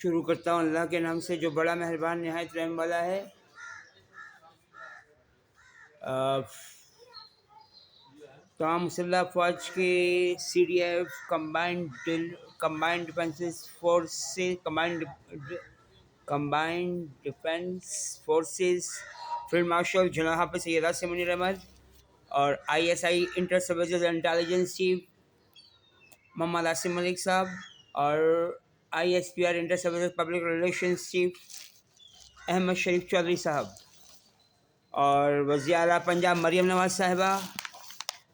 शुरू करता हूँ अल्लाह के नाम से जो बड़ा मेहरबान निहायत रहम वाला है। तमाम मुसल्लह फ़ौज के CDF combined defence forces field marshal जनाब हाफिज़ सैयद आसिम मुनीर अहमद और ISI inter services intelligence chief Mohammad Asim Malik साहब और ISPR inter services public relations chief Ahmed Sharif Chaudhry साहब और वज़ीर आला पंजाब मरियम नवाज साहिबा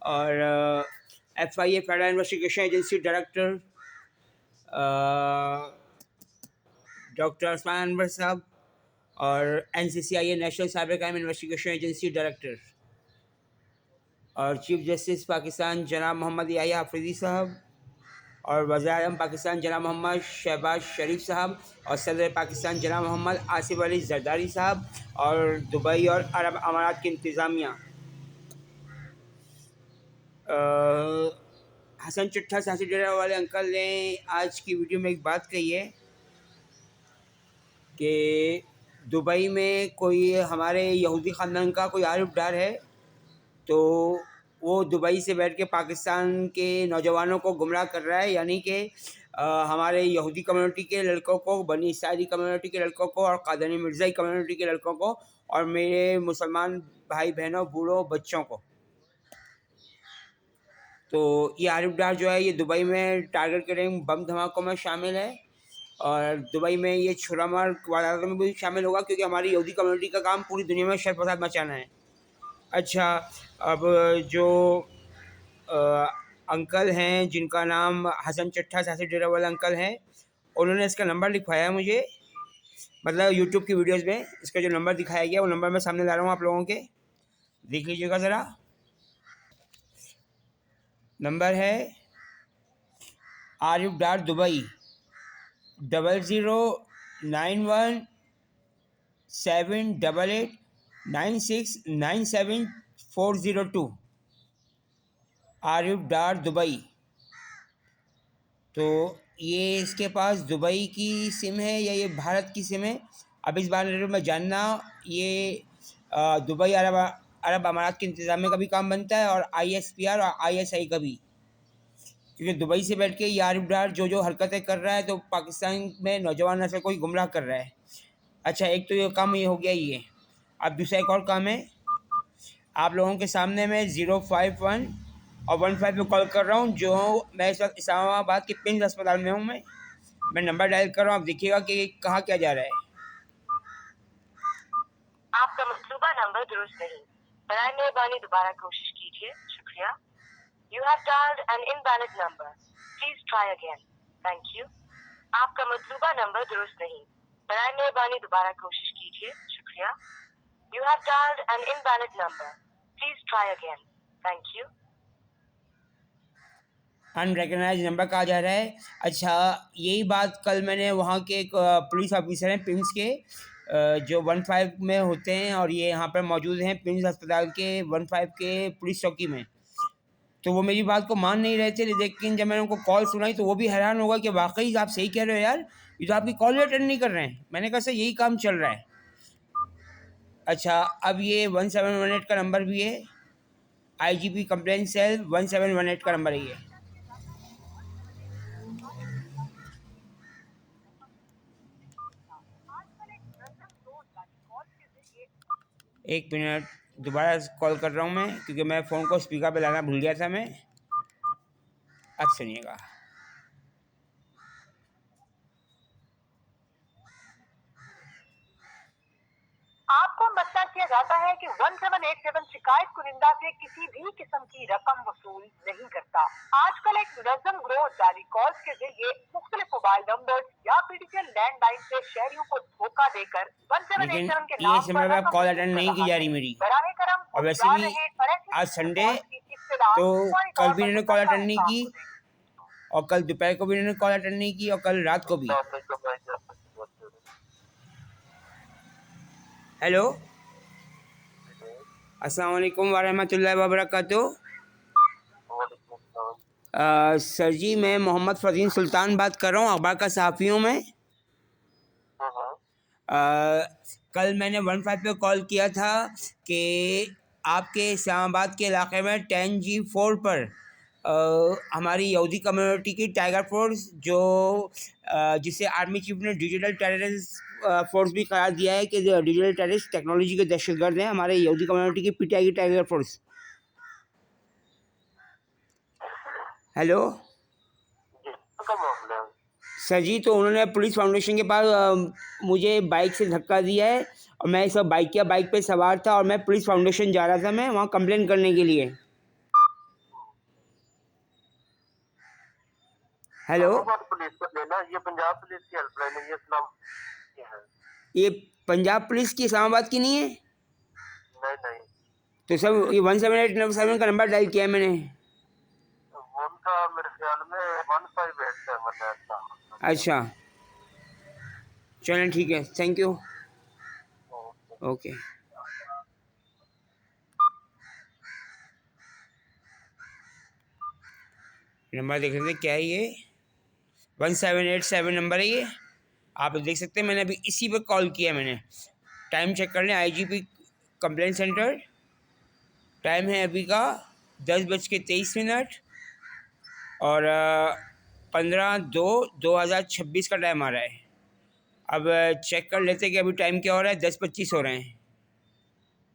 और FIA federal investigation agency director doctor Usman Anwar साहब और NCCIA national cyber crime investigation agency director और चीफ जस्टिस पाकिस्तान जनाब मोहम्मद याहिया अफरीदी साहब और वज़ीर-ए-आज़म पाकिस्तान जनाब मोहम्मद शहबाज शरीफ साहब और सदर पाकिस्तान जनाब मोहम्मद आसिफ अली जरदारी साहब और दुबई और अरब अमारात की इंतज़ामिया। हसन चिट्ठा सियासी डेरा वाले अंकल ने आज की वीडियो में एक बात कही है कि दुबई में कोई हमारे यहूदी ख़ानदान का कोई आरिफ डार है तो वो दुबई से बैठ के पाकिस्तान के नौजवानों को गुमराह कर रहा है, यानी कि हमारे यहूदी कम्युनिटी के लड़कों को, बनी इसराइली कम्युनिटी के लड़कों को और कादनी मिर्ज़ाई कम्युनिटी के लड़कों को और मेरे मुसलमान भाई बहनों बूढ़ों बच्चों को। तो ये आरिफ डार जो है ये दुबई में टारगेट किलिंग बम धमाकों में शामिल है और दुबई में ये छुरामार वारदातों में भी शामिल होगा, क्योंकि हमारी यहूदी कम्युनिटी का काम पूरी दुनिया में शर फसाद मचाना है। अच्छा, अब जो अंकल हैं जिनका नाम हसन चिट्ठा सियासी डेरा वाले अंकल हैं, उन्होंने इसका नंबर लिखवाया है मुझे, मतलब यूट्यूब की वीडियोस में इसका जो नंबर दिखाया गया वो नंबर मैं सामने ला रहा हूँ आप लोगों के, देख लीजिएगा ज़रा। नंबर है आरिफ डार दुबई 00917889697402 आरिफ डार दुबई। तो ये इसके पास दुबई की सिम है या ये भारत की सिम है, अब इस बारे में जानना। ये दुबई अरब अमारात के इंतज़ाम का भी काम बनता है और ISPR और ISI का भी, क्योंकि दुबई से बैठ के ये आरिफ डार जो हरकतें कर रहा है तो पाकिस्तान में नौजवान नस्ल को ही गुमराह कर रहा है। अच्छा, एक तो ये काम ये हो गया ये। अब दूसरा एक और काम है, आप लोगों के सामने मैं 051 और 15 पे कॉल कर रहा हूँ, जो मैं इस वक्त इस्लामाबाद के पिंज अस्पताल में हूँ। मैं नंबर डायल कर रहा हूँ, आप देखिएगा कि कहाँ क्या जा रहा है। आपका मतलूबा नंबर दुरुस्त नहीं, बराए मेहरबानी दोबारा कोशिश कीजिए, शुक्रिया। You have dialed an invalid number. Please try again. Thank you. आपका मतलूबा नंबर दुरुस्त नहीं, बराए मेहरबानी दोबारा कोशिश कीजिए, शुक्रिया। You have dialed an invalid number. Please try again. Thank you. Unrecognised number कहा जा रहा है। अच्छा, यही बात कल मैंने वहाँ के एक पुलिस ऑफिसर हैं पिंस के, जो 15 में होते हैं और ये यहाँ पर मौजूद हैं पिंस अस्पताल के 15 के पुलिस चौकी में, तो वो मेरी बात को मान नहीं रहे थे, लेकिन जब मैंने उनको कॉल सुनाई तो वो भी हैरान होगा कि वाकई आप सही कह रहे हो यार, ये तो आपकी कॉल अटेंड नहीं कर रहे हैं। मैंने कहा सर यही काम चल रहा है। अच्छा, अब ये 1718 का नंबर भी है, IGP कंप्लेंट सेल 1718 का नंबर है ये। एक मिनट, दोबारा कॉल कर रहा हूँ मैं, क्योंकि मैं फ़ोन को स्पीकर पे लाना भूल गया था मैं। अब सुनिएगा। आपको मसला किया जाता है कि 1787 शिकायत कुनिंदा से किसी भी किस्म की रकम वसूल नहीं करता। आजकल एक मुनज़्ज़म ग्रोह जाली कॉल्स के जरिए मुख्तलिफ मोबाइल नंबर या PTCL लैंडलाइन से शहरियों को धोखा देकर 1787 के नाम पर रकम कॉल अटेंड नहीं की जा रही मेरी, बराए करम और वैसे भी आज संडे तो कल भी इन्होंने कॉल अटेंड नहीं की और कल दोपहर को भी इन्होंने कॉल अटेंड नहीं की और कल रात को भी। हेलो, अस्सलाम वालेकुम वरहमतुल्लाहि वबरकातुहू। सर जी, मैं मोहम्मद फ़ज़ील सुल्तान बात कर रहा हूँ, अखबार का सहाफ़ी हूँ मैं। कल मैंने 15 पे कॉल किया था कि आपके इस्लामाबाद के इलाके में 10G4 पर हमारी यहूदी कम्युनिटी की टाइगर फोर्स जो जिसे आर्मी चीफ ने डिजिटल टेररिस्ट फोर्स भी करार दिया है कि जो डिजिटल टेररिस्ट टेक्नोलॉजी के दहशतगर्द हैं हमारे यहूदी कम्युनिटी की पीटीआई की टाइगर फोर्स। हेलो सर जी, तो उन्होंने पुलिस फाउंडेशन के पास मुझे बाइक से धक्का दिया है और मैं सब बाइक पे सवार था और मैं पुलिस फाउंडेशन जा रहा था, मैं वहाँ कंप्लेन करने के लिए। हेलो, पुलिस को लेना, ये पंजाब पुलिस की हेल्पलाइन है, ये इस्लाम है। ये पंजाब पुलिस की इस्लामाबाद की नहीं है? नहीं, तो सब ये 17897 का नंबर डायल किया है मैंने। उनका मेरे ख्याल में 1587 है। अच्छा, चलें ठीक है, थैंक यू। ओके। नंबर देख लेते क्या है, ये 1787 नंबर है ये, आप देख सकते हैं। मैंने अभी इसी पर कॉल किया, मैंने टाइम चेक कर लें। आईजीपी कंप्लेंट सेंटर, टाइम है अभी का 10:23 और 15/2/2026 का टाइम आ रहा है। अब चेक कर लेते हैं कि अभी टाइम क्या हो रहा है। 10:25 हो रहे हैं,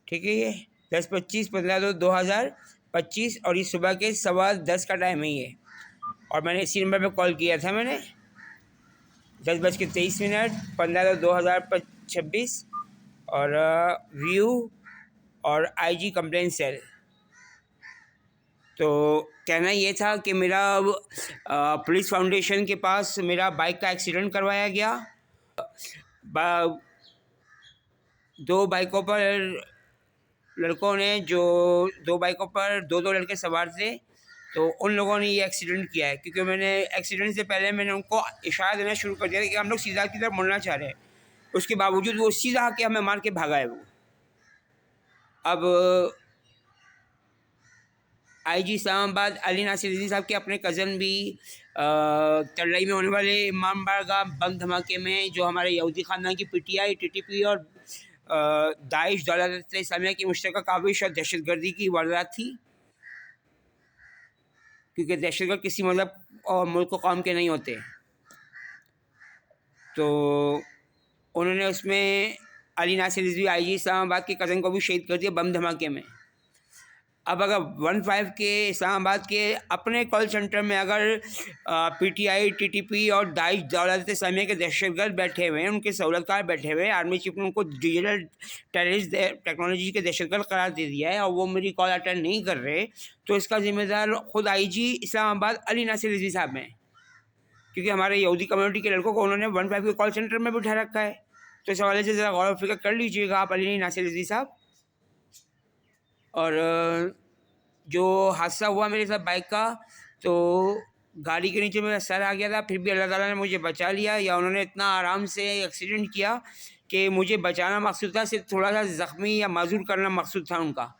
ठीक है। ये 10:25, 15/2/2025 और ये सुबह के 10:15 का टाइम है ये। और मैंने इसी नंबर पे कॉल किया था मैंने 10:23, 15/2/2026 और व्यू और आईजी कंप्लेंट सेल। तो कहना ये था कि मेरा पुलिस फाउंडेशन के पास मेरा बाइक का एक्सीडेंट करवाया गया। दो बाइकों पर लड़कों ने, जो दो बाइकों पर दो लड़के सवार थे, तो उन लोगों ने ये एक्सीडेंट किया है। क्योंकि मैंने एक्सीडेंट से पहले मैंने उनको इशारा देना शुरू कर दिया था कि हम लोग सीधा की तरफ मुड़ना चाह रहे हैं, उसके बावजूद वो सीधा आके हमें मार के भागा है वो। अब आईजी इस्लामाबाद अली नासिर रज़ी साहब के अपने कज़न भी तल्लई में होने वाले इमाम बारगाह बम धमाके में जो हमारे यहूदी ख़ानदान की पीटीआई, टीटीपी और दाइश दौलत इस्लामिया की मुश्तरका काविश और दहशतगर्दी की वारदात थी। क्योंकि दहशतगर्द किसी मतलब और मुल्क को कौम के नहीं होते, तो उन्होंने उसमें अली नासिर रिजवी आईजी इस्लामाबाद के कज़न को भी शहीद कर दिया बम धमाके में। अब अगर 15 के इस्लामाबाद के अपने कॉल सेंटर में अगर पीटीआई, टीटीपी और दाइश दौलत इस्लामिया के दहशतगर्द बैठे हुए हैं, उनके सहूलतकार बैठे हुए हैं, आर्मी चीफ ने उनको डिजिटल टेररिस्ट टेक्नोलॉजी के दहशतगर्द करार दे दिया है और वो मेरी कॉल अटेंड नहीं कर रहे, तो इसका जिम्मेदार खुद आईजी इस्लामाबाद अली नासिर रिजवी साहब हैं। क्योंकि हमारे यहूदी कम्युनिटी के लड़कों को उन्होंने 15 के कॉल सेंटर में बिठा रखा है। तो इस हवाले से ज़रा गौर व फिक्र कर लीजिएगा आप अली नासिर रिजवी साहब। और जो हादसा हुआ मेरे साथ बाइक का, तो गाड़ी के नीचे मेरा सर आ गया था, फिर भी अल्लाह ताला ने मुझे बचा लिया, या उन्होंने इतना आराम से एक्सीडेंट किया कि मुझे बचाना मकसूद था, सिर्फ थोड़ा सा ज़ख्मी या माजूर करना मकसूद था उनका।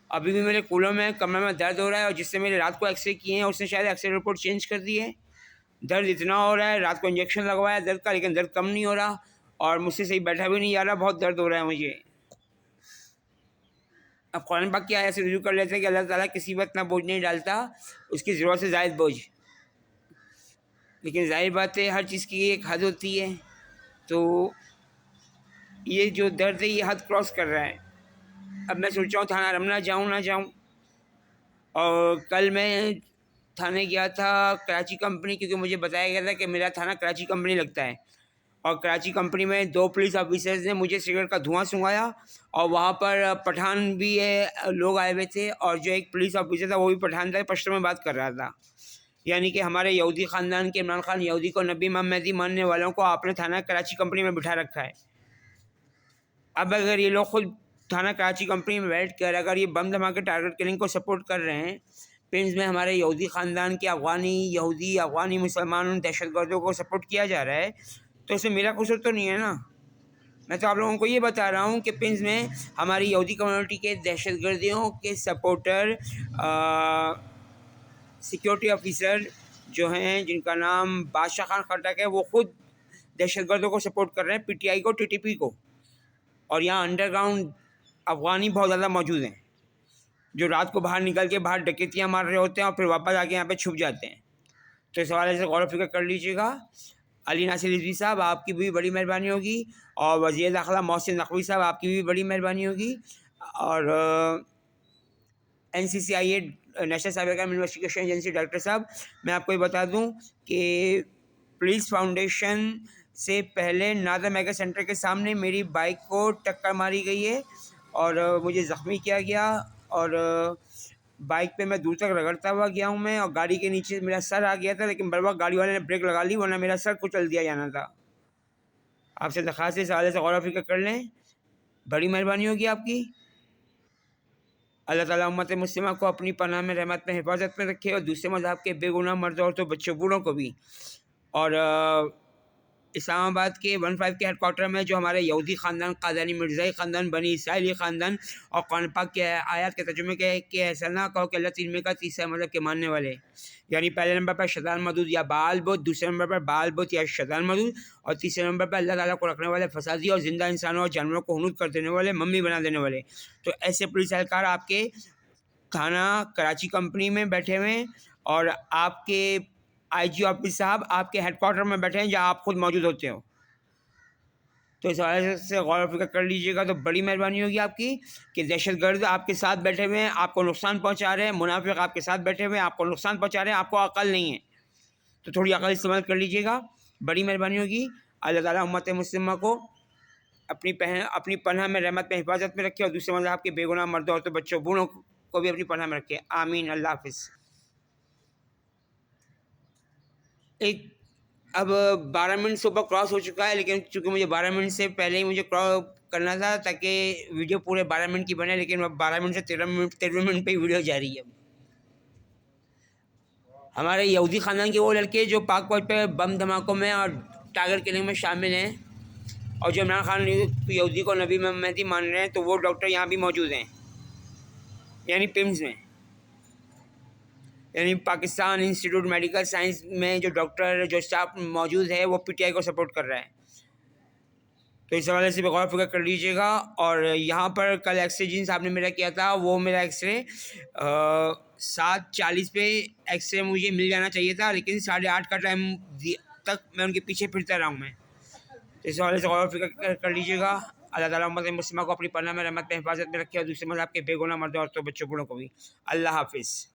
अभी भी मेरे कूलों में, कमर में दर्द हो रहा है, और जिससे मेरे रात को एक्सरे किए हैं उसने शायद एक्सरे रिपोर्ट चेंज कर दी है। दर्द इतना हो रहा है, रात को इंजेक्शन लगवाया दर्द का, लेकिन दर्द कम नहीं हो रहा और मुझसे सही बैठा भी नहीं जा रहा, बहुत दर्द हो रहा है मुझे। अब कुरान पाक की आयत से रुजू कर लेते हैं कि अल्लाह ताला किसी पर इतना बोझ नहीं डालता, उसकी ज़रूरत से ज़ायद बोझ। लेकिन जाहिर बात है हर चीज़ की एक हद होती है, तो ये जो दर्द है ये हद क्रॉस कर रहा है। अब मैं सोच रहा हूँ थाना रमना जाऊँ ना जाऊँ। और कल मैं थाने गया था कराची कंपनी, क्योंकि मुझे बताया गया था कि मेरा थाना कराची कंपनी लगता है, और कराची कंपनी में 2 पुलिस ऑफिसर्स ने मुझे सिगरेट का धुआं सुंघाया, और वहाँ पर पठान भी लोग आए हुए थे, और जो एक पुलिस ऑफिसर था वो भी पठान था, पश्तो में बात कर रहा था। यानी कि हमारे यहूदी ख़ानदान के इमरान खान यहूदी को नबी इमाम मेहदी मानने वालों को आपने थाना कराची कंपनी में बिठा रखा है। अब अगर ये लोग खुद थाना कराची कंपनी में बैठ कर अगर ये बम धमाके टारगेट किलिंग को सपोर्ट कर रहे हैं, पिंस में हमारे यहूदी ख़ानदान के अफ़गानी मुसलमान दहशतगर्दों को सपोर्ट किया जा रहा है, तो इसमें मेरा कसूर तो नहीं है ना। मैं तो आप लोगों को ये बता रहा हूँ कि पिंस में हमारी यहूदी कम्युनिटी के दहशतगर्दियों के सपोर्टर सिक्योरिटी ऑफिसर जो हैं, जिनका नाम बादशाह खान खटक है, वो खुद दहशतगर्दों को सपोर्ट कर रहे हैं, पीटीआई को, टीटीपी को। और यहाँ अंडरग्राउंड अफगानी बहुत ज़्यादा मौजूद हैं, जो रात को बाहर निकल के बाहर डकैतियाँ मार रहे होते हैं और फिर वापस आके यहाँ पे छुप जाते हैं। तो इस हवाले से गौर व फिक्र कर लीजिएगा। अली नासिर रिजवी साहब, आपकी भी बड़ी मेहरबानी होगी, और वज़ीर दाखिला मोहसिन नकवी साहब, आपकी भी बड़ी मेहरबानी होगी। और NCCIA national cyber crime investigation agency director साहब, मैं आपको ये बता दूं कि पुलिस फाउंडेशन से पहले नादर मेगा सेंटर के सामने मेरी बाइक को टक्कर मारी गई है और मुझे ज़ख्मी किया गया, और बाइक पे मैं दूर तक रगड़ता हुआ गया हूँ मैं, और गाड़ी के नीचे मेरा सर आ गया था, लेकिन बर वक्त गाड़ी वाले ने ब्रेक लगा ली, वरना मेरा सर कुचल दिया जाना था। आपसे दरख्वास्त इस हवाले से गौर व फिक्र कर लें, बड़ी मेहरबानी होगी आपकी। अल्लाह ताला उम्मत मुस्लिमा को अपनी पनाह में, रहमत में, हिफाजत में रखे, और दूसरे मज़हब के बेगुनाह मर्द औरतों, बच्चों, बूढ़ों को भी। और इस्लामाबाद के 15 के हेडक्वार्टर में जो हमारे यहूदी ख़ानदान, क़ादियानी मिर्ज़ाई ख़ानदान, बनी इसराइली ख़ानदान और कुरान पाक के आयत के तर्जुमे के ऐसा ना कहो कि अल्लाह तीन में का तीसरा मज़हब के मानने वाले, यानी पहले नंबर पर शैतान मदूद या बाल बुत, दूसरे नंबर पर बाल बुत या शैतान मदूद, और तीसरे नंबर पर अल्लाह ताला को रखने वाले फसादी और ज़िंदा इंसानों और जानवरों को हुनूद कर देने वाले, मम्मी बना देने वाले। तो ऐसे पुलिस एहलकार आपके थाना कराची कंपनी में बैठे हुए हैं, और आपके IG ऑफिस साहब आपके हेडक्वार्टर में बैठे हैं, जहां आप खुद मौजूद होते हो। तो इस हवाले से गौर व फिक्र कर लीजिएगा, तो बड़ी मेहरबानी होगी आपकी कि दहशतगर्द आपके साथ बैठे हुए हैं, आपको नुकसान पहुंचा रहे हैं, मुनाफिक आपके साथ बैठे हुए हैं, आपको नुकसान पहुंचा रहे हैं, आपको अकल नहीं है। तो थोड़ी अकल इस्तेमाल कर लीजिएगा, बड़ी मेहरबानी होगी। अल्लाह ताला उम्मत मुस्लिमा को अपनी पनाह में, रहमत में, हिफाजत में रखे, और दूसरे मज़हब के बेगुनाह मर्दों, औरतों, बच्चों, बूढ़ों को भी अपनी पनाह में रखे। आमीन। अल्लाह हाफिज़। अब 12 मिनट सुबह क्रॉस हो चुका है, लेकिन चूँकि मुझे 12 मिनट से पहले ही मुझे क्रॉस करना था ताकि वीडियो पूरे 12 मिनट की बने, लेकिन अब 12 मिनट से 13 मिनट पे ही वीडियो जा रही है। हमारे यहूदी ख़ानदान के वो लड़के जो पाक फौज पे बम धमाकों में और टाइगर किलिंग में शामिल हैं, और जो इमरान खान यहूदी को नबी मेहदी मान रहे हैं, तो वो डॉक्टर यहाँ भी मौजूद हैं, यानी पिम्स में, यानी पाकिस्तान इंस्टीट्यूट मेडिकल साइंस में जो डॉक्टर, जो स्टाफ मौजूद है, वो PTI को सपोर्ट कर रहा है। तो इस हवाले से गौर फिक्र कर लीजिएगा। और यहाँ पर कल एक्सरे जिन साहब ने मेरा किया था, वो मेरा एक्सरे 7:40 पे एक्सरे मुझे मिल जाना चाहिए था, लेकिन 8:30 का टाइम तक मैं उनके पीछे फिरता रहा हूँ मैं। तो इस हवाले से गौर फिक्र कर लीजिएगा। अल्लाह ताला उम्मत मुस्लिमा को अपनी पनाह में, रहमत में, हिफाजत में रखे, और दूसरे मज़हब के बेगुनाह मर्दों, औरतों, बच्चों, बूढ़ों को भी। अल्लाह हाफिज़।